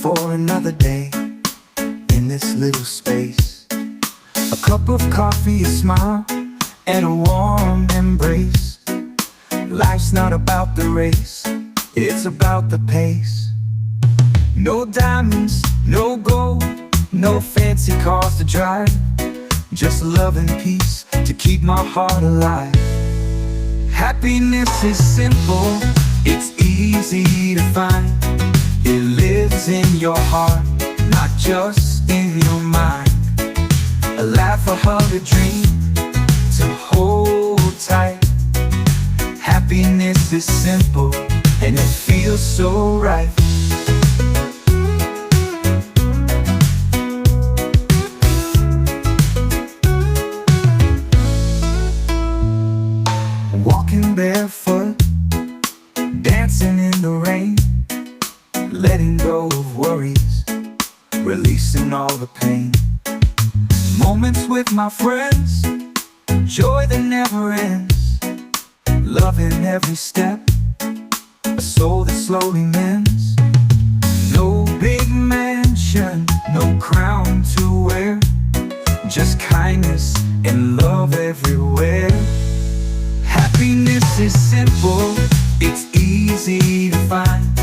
for another day in this little space. A cup of coffee, a smile, and a warm embrace. Life's not about the race, it's about the pace. No diamonds, no gold, no fancy cars to drive, just love and peace to keep my heart alive. Happiness is simple, it's easy to find. It lives in your heart, not just in your mind. A laugh, a hug, a dream to hold tight. Happiness is simple and it feels so right. Walking barefoot, dancing in the rain, letting go of worries, releasing all the pain. Moments with my friends, joy that never ends. Loving every step, a soul that slowly mends. No big mansion, no crown to wear, just kindness and love everywhere. Happiness is simple, it's easy to find.